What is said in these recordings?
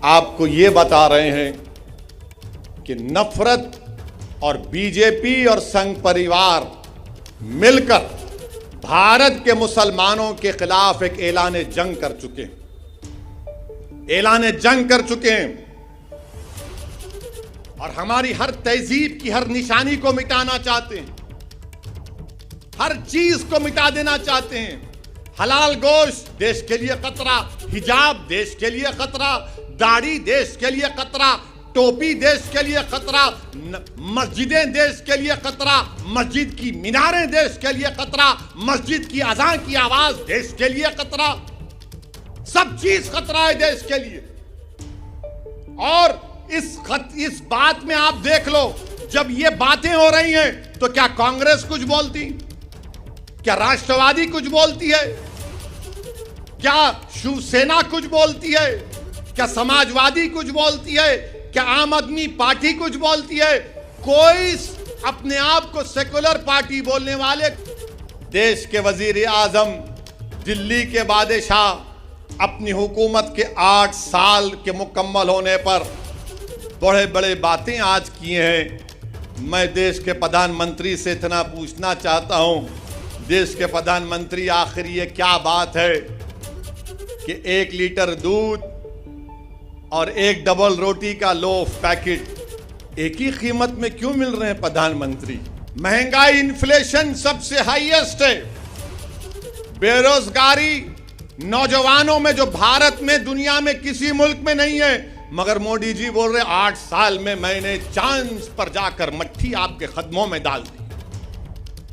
आपको ये बता रहे हैं कि नफरत और बीजेपी और संघ परिवार मिलकर भारत के मुसलमानों के खिलाफ एक ऐलान जंग कर चुके हैं, और हमारी हर तहजीब की हर निशानी को मिटाना चाहते हैं, हर चीज को मिटा देना चाहते हैं। हलाल गोश्त देश के लिए खतरा, हिजाब देश के लिए खतरा, दाढ़ी देश के लिए खतरा, टोपी देश के लिए खतरा, मस्जिदें देश के लिए खतरा, मस्जिद की मीनारें देश के लिए खतरा, मस्जिद की अज़ान की आवाज देश के लिए खतरा, सब चीज खतरा है देश के लिए। और इस बात में आप देख लो, जब ये बातें हो रही हैं तो क्या कांग्रेस कुछ बोलती, क्या राष्ट्रवादी कुछ बोलती है, क्या शिवसेना कुछ बोलती है, क्या समाजवादी कुछ बोलती है, क्या आम आदमी पार्टी कुछ बोलती है? कोई अपने आप को सेकुलर पार्टी बोलने वाले, देश के वजीर आजम, दिल्ली के बादशाह अपनी हुकूमत के 8 साल के मुकम्मल होने पर बड़े बड़े बातें आज किए हैं। मैं देश के प्रधानमंत्री से इतना पूछना चाहता हूं, देश के प्रधानमंत्री आखिर ये क्या बात है कि 1 लीटर दूध और 1 डबल रोटी का लोफ पैकेट एक ही कीमत में क्यों मिल रहे हैं प्रधानमंत्री? महंगाई, इन्फ्लेशन सबसे हाईएस्ट है, बेरोजगारी नौजवानों में जो भारत में दुनिया में किसी मुल्क में नहीं है, मगर मोदी जी बोल रहे 8 साल में मैंने चांद पर जाकर मट्टी आपके कदमों में डाल दी।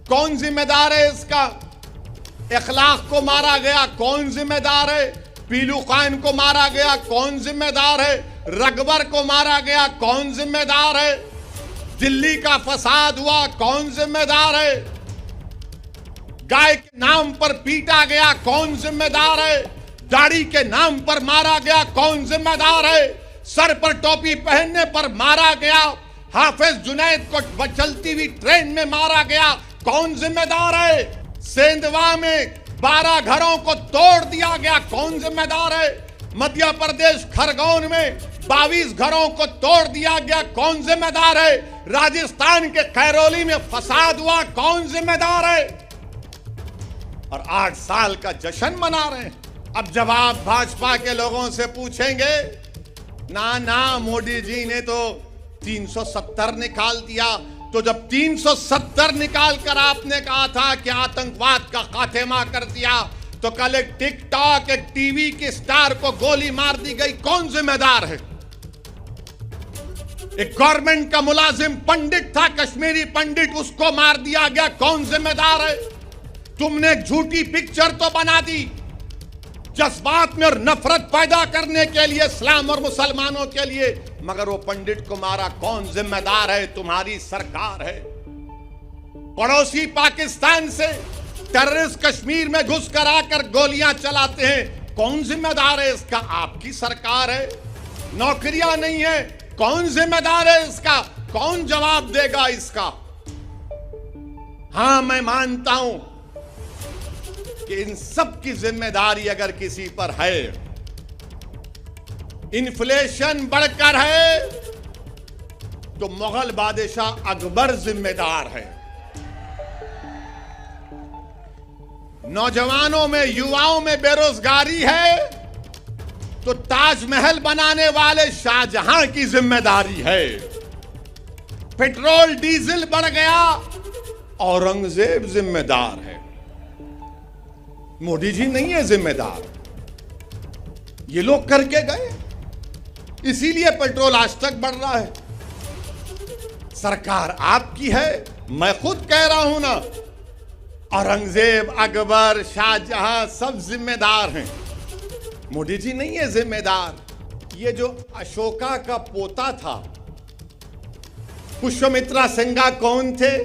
कौन जिम्मेदार है इसका? इखलाक को मारा गया, कौन जिम्मेदार है? पीलू खान को मारा गया, कौन जिम्मेदार है? रगबर को मारा गया, कौन जिम्मेदार है? दिल्ली का फसाद हुआ, कौन जिम्मेदार है? गाय के नाम पर पीटा गया, कौन जिम्मेदार है? दाढ़ी के नाम पर मारा गया, कौन जिम्मेदार है? सर पर टोपी पहनने पर मारा गया, हाफिज जुनैद को चलती हुई ट्रेन में मारा गया, कौन जिम्मेदार है? सेंधवा में 12 घरों को तोड़ दिया गया, कौन जिम्मेदार है? मध्य प्रदेश खरगोन में 22 घरों को तोड़ दिया गया, कौन जिम्मेदार है? राजस्थान के खैरोली में फसाद हुआ, कौन जिम्मेदार है? और 8 साल का जश्न मना रहे हैं। अब जब आप भाजपा के लोगों से पूछेंगे, ना मोदी जी ने तो 370 निकाल दिया, तो जब 370 निकाल कर आपने कहा था कि आतंकवाद का खात्मा कर दिया, तो कल एक टिकटॉक, एक टीवी के स्टार को गोली मार दी गई, कौन जिम्मेदार है? एक गवर्नमेंट का मुलाजिम पंडित था, कश्मीरी पंडित, उसको मार दिया गया, कौन जिम्मेदार है? तुमने एक झूठी पिक्चर तो बना दी जज्बात में और नफरत पैदा करने के लिए इस्लाम और मुसलमानों के लिए, मगर वो पंडित को मारा, कौन जिम्मेदार है? तुम्हारी सरकार है। पड़ोसी पाकिस्तान से टेररिस्ट कश्मीर में घुस कर आकर गोलियां चलाते हैं, कौन जिम्मेदार है इसका? आपकी सरकार है। नौकरियां नहीं है, कौन जिम्मेदार है इसका? कौन जवाब देगा इसका? हां, मैं मानता हूं कि इन सब की जिम्मेदारी अगर किसी पर है, इन्फ्लेशन बढ़कर है, तो मुगल बादशाह अकबर जिम्मेदार है। नौजवानों में, युवाओं में बेरोजगारी है, तो ताजमहल बनाने वाले शाहजहां की जिम्मेदारी है। पेट्रोल डीजल बढ़ गया, औरंगजेब जिम्मेदार है, मोदी जी नहीं है जिम्मेदार। ये लोग करके गए, इसीलिए पेट्रोल आज तक बढ़ रहा है। सरकार आपकी है, मैं खुद कह रहा हूं ना, औरंगजेब, अकबर, शाहजहां सब जिम्मेदार हैं, मोदी जी नहीं है जिम्मेदार। ये जो अशोका का पोता था, पुष्यमित्रा सिंघा, कौन थे?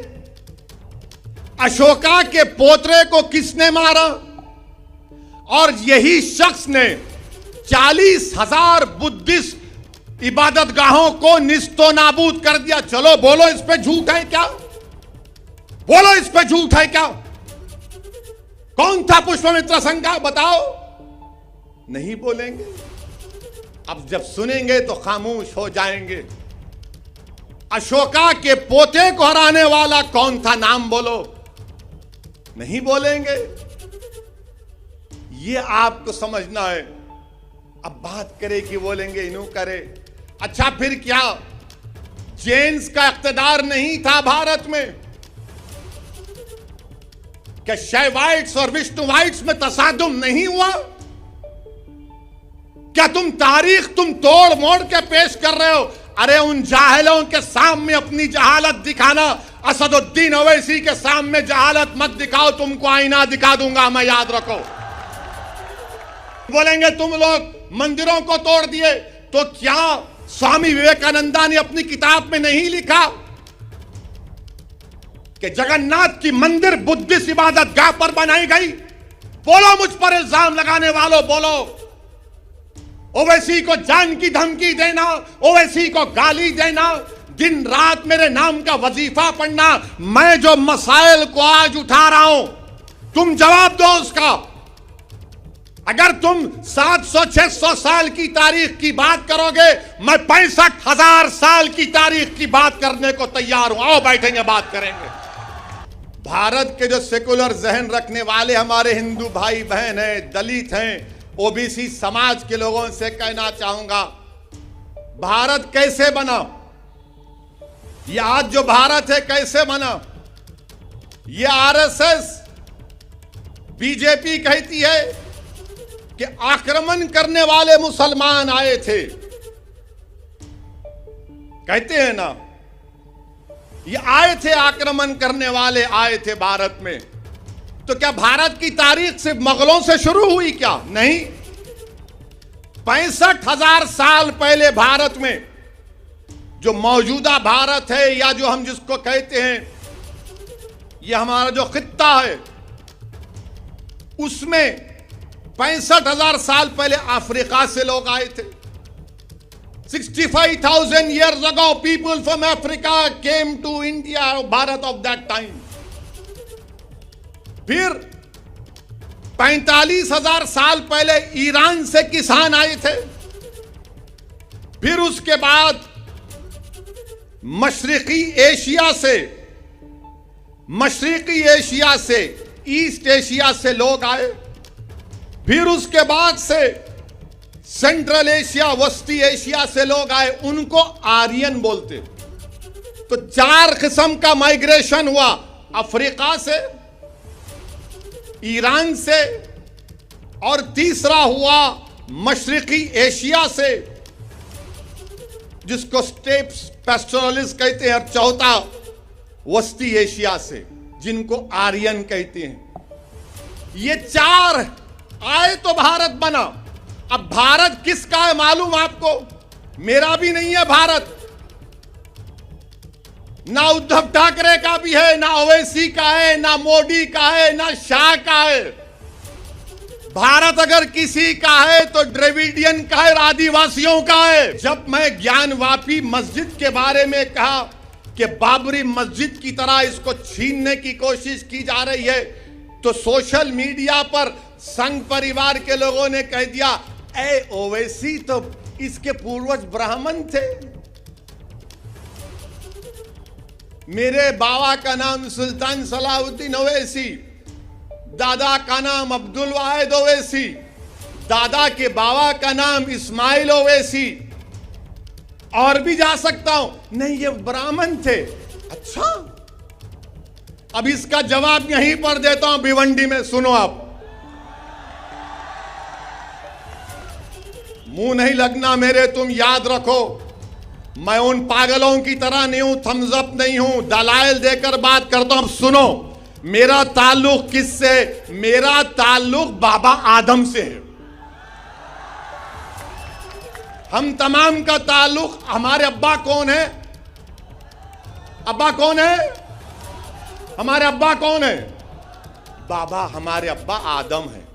अशोका के पोतरे को किसने मारा? और यही शख्स ने 40,000 बुद्धिस्ट इबादतगाहों को निस्तो नाबूद कर दिया। चलो बोलो, इस पे झूठ है क्या? बोलो, इस पे झूठ है क्या? कौन था पुष्यमित्रा सिंघा? बताओ। नहीं बोलेंगे। अब जब सुनेंगे तो खामोश हो जाएंगे। अशोका के पोते को हराने वाला कौन था, नाम बोलो। नहीं बोलेंगे। ये आपको समझना है। अब बात करे कि बोलेंगे इन्हों करे। अच्छा फिर क्या जेन्स का इख्तिदार नहीं था भारत में? क्या शैवाइट्स और विष्णुवाइट्स में तसादुम नहीं हुआ? क्या तुम तारीख तोड़ मोड़ के पेश कर रहे हो? अरे उन जाहिलों के सामने अपनी जहालत दिखाना। असदुद्दीन ओवैसी के सामने जहालत मत दिखाओ, तुमको आईना दिखा दूंगा मैं, याद रखो। बोलेंगे तुम लोग मंदिरों को तोड़ दिए, तो क्या स्वामी विवेकानंदा ने अपनी किताब में नहीं लिखा कि जगन्नाथ की मंदिर बुद्धिस्ट इबादत गाह पर बनाई गई? बोलो मुझ पर इल्जाम लगाने वालों, बोलो। ओवैसी को जान की धमकी देना, ओवैसी को गाली देना, दिन रात मेरे नाम का वजीफा पढ़ना, मैं जो मसाइल को आज उठा रहा हूं तुम जवाब दो उसका। अगर तुम 700-600 साल की तारीख की बात करोगे, मैं 65,000 साल की तारीख की बात करने को तैयार हूं। आओ बैठेंगे, बात करेंगे। भारत के जो सेकुलर जहन रखने वाले हमारे हिंदू भाई बहन हैं, दलित हैं, ओबीसी समाज के लोगों से कहना चाहूंगा, भारत कैसे बना? ये आज जो भारत है कैसे बना? ये आरएसएस बीजेपी कहती है कि आक्रमण करने वाले मुसलमान आए थे, कहते हैं ना, ये आए थे, आक्रमण करने वाले आए थे भारत में। तो क्या भारत की तारीख सिर्फ मुगलों से शुरू हुई क्या? नहीं। 65,000 साल पहले भारत में, जो मौजूदा भारत है या जो हम जिसको कहते हैं ये हमारा जो खित्ता है, उसमें 65,000 साल पहले अफ्रीका से लोग आए थे। 65,000 years ago people from Africa came to India, Bharat of that time। फिर 45,000 साल पहले ईरान से किसान आए थे। फिर उसके बाद मशरिकी एशिया से ईस्ट एशिया से लोग आए। फिर उसके बाद से सेंट्रल एशिया, वस्ती एशिया से लोग आए, उनको आर्यन बोलते। तो 4 किस्म का माइग्रेशन हुआ, अफ्रीका से, ईरान से, और तीसरा हुआ मशरिकी एशिया से, जिसको स्टेप्स पैस्टोरलिस्ट कहते हैं, और चौथा वस्ती एशिया से, जिनको आर्यन कहते हैं। ये 4 आए तो भारत बना। अब भारत किसका है मालूम आपको? मेरा भी नहीं है भारत, ना उद्धव ठाकरे का भी है, ना ओवैसी का है, ना मोदी का है, ना शाह का है। भारत अगर किसी का है तो द्रविडियन का है, आदिवासियों का है। जब मैं ज्ञानवापी मस्जिद के बारे में कहा कि बाबरी मस्जिद की तरह इसको छीनने की कोशिश की जा रही है, तो सोशल मीडिया पर संघ परिवार के लोगों ने कह दिया, ए ओवैसी तो इसके पूर्वज ब्राह्मण थे। मेरे बाबा का नाम सुल्तान सलाहुद्दीन ओवैसी, दादा का नाम अब्दुल वाहिद ओवैसी, दादा के बाबा का नाम इस्माइल ओवैसी, और भी जा सकता हूं। नहीं, ये ब्राह्मण थे। अच्छा, अब इसका जवाब यहीं पर देता हूं भिवंडी में, सुनो आप। मुंह नहीं लगना मेरे, तुम याद रखो, मैं उन पागलों की तरह नहीं हूं, थम्स अप नहीं हूं, दलाइल देकर बात करता हूं। अब सुनो, मेरा ताल्लुक किससे? मेरा ताल्लुक बाबा आदम से है। हम तमाम का ताल्लुक, हमारे अब्बा कौन है? अब्बा कौन है? हमारे अब्बा कौन है? बाबा, हमारे अब्बा आदम है।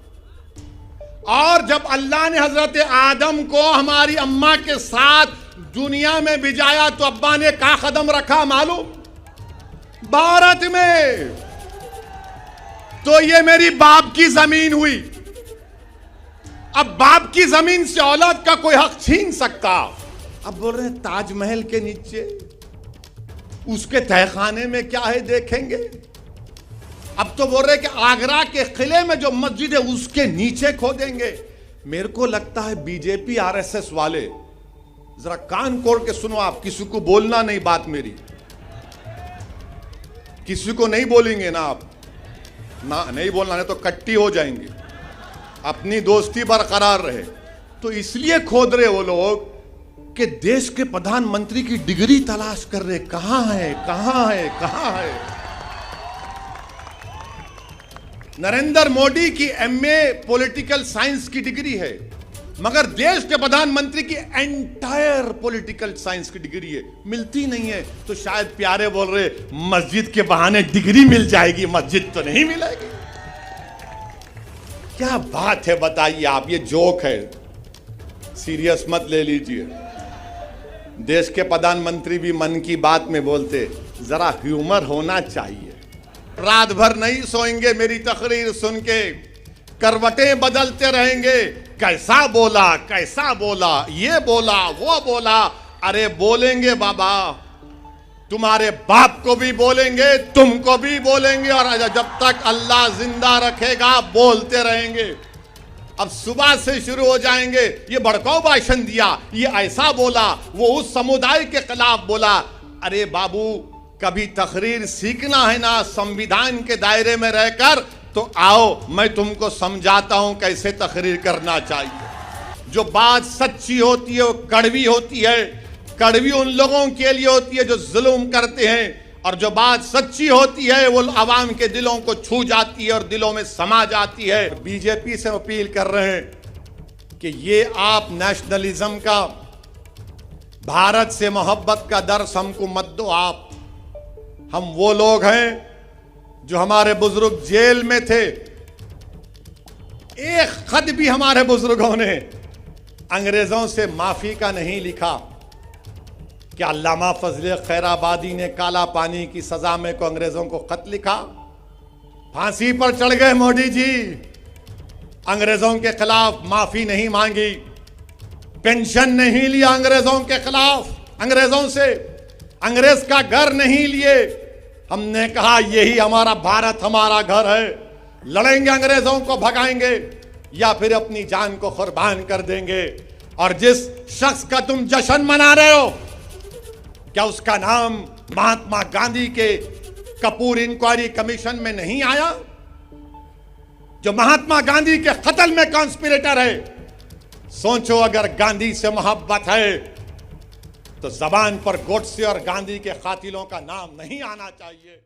और जब अल्लाह ने हजरत आदम को हमारी अम्मा के साथ दुनिया में भिजाया, तो अब्बा ने क्या कदम रखा मालूम? भारत में। तो ये मेरी बाप की जमीन हुई। अब बाप की जमीन से औलाद का कोई हक छीन सकता। अब बोल रहे हैं ताजमहल के नीचे उसके तहखाने में क्या है देखेंगे। अब तो बोल रहे कि आगरा के किले में जो मस्जिद है उसके नीचे खोदेंगे। मेरे को लगता है बीजेपी आरएसएस वाले, जरा कान खोल के सुनो आप, किसी को बोलना नहीं, बात मेरी किसी को नहीं बोलेंगे ना आप, ना नहीं बोलना, नहीं तो कट्टी हो जाएंगे। अपनी दोस्ती बरकरार रहे। तो इसलिए खोद रहे वो लोग कि देश के प्रधानमंत्री की डिग्री तलाश कर रहे, कहां है कहां है कहां है। नरेंद्र मोदी की एमए पॉलिटिकल साइंस की डिग्री है, मगर देश के प्रधानमंत्री की एंटायर पॉलिटिकल साइंस की डिग्री है, मिलती नहीं है। तो शायद प्यारे बोल रहे मस्जिद के बहाने डिग्री मिल जाएगी, मस्जिद तो नहीं मिलेगी। क्या बात है बताइए आप, ये जोक है, सीरियस मत ले लीजिए। देश के प्रधानमंत्री भी मन की बात में बोलते, जरा ह्यूमर होना चाहिए। रात भर नहीं सोएंगे मेरी तकरीर सुन के, करवटें बदलते रहेंगे, कैसा बोला, ये बोला वो बोला। अरे बोलेंगे बाबा, तुम्हारे बाप को भी बोलेंगे, तुमको भी बोलेंगे, और जब तक अल्लाह जिंदा रखेगा बोलते रहेंगे। अब सुबह से शुरू हो जाएंगे, ये भड़काऊ भाषण दिया, ये ऐसा बोला, वो उस समुदाय के खिलाफ बोला। अरे बाबू, कभी तकरीर सीखना है ना संविधान के दायरे में रहकर, तो आओ मैं तुमको समझाता हूं कैसे तकरीर करना चाहिए। जो बात सच्ची होती है वो कड़वी होती है। कड़वी उन लोगों के लिए होती है जो जुल्म करते हैं, और जो बात सच्ची होती है वो आवाम के दिलों को छू जाती है और दिलों में समा जाती है। बीजेपी से अपील कर रहे हैं कि ये आप नेशनलिज्म का, भारत से मोहब्बत का दर्स हमको मत दो आप। हम वो लोग हैं जो हमारे बुजुर्ग जेल में थे, एक खत भी हमारे बुजुर्गों ने अंग्रेजों से माफी का नहीं लिखा। क्या अल्लामा फजले खैराबादी ने काला पानी की सजा में को अंग्रेजों को खत लिखा? फांसी पर चढ़ गए मोदी जी, अंग्रेजों के खिलाफ माफी नहीं मांगी, पेंशन नहीं लिया अंग्रेजों के खिलाफ, अंग्रेजों से अंग्रेज का घर नहीं लिए। हमने कहा यही हमारा भारत हमारा घर है, लड़ेंगे, अंग्रेजों को भगाएंगे या फिर अपनी जान को कुर्बान कर देंगे। और जिस शख्स का तुम जश्न मना रहे हो, क्या उसका नाम महात्मा गांधी के कपूर इंक्वायरी कमीशन में नहीं आया, जो महात्मा गांधी के कत्ल में कॉन्स्पिरेटर है? सोचो, अगर गांधी से मोहब्बत है तो जबान पर गोडसे और गांधी के कातिलों का नाम नहीं आना चाहिए।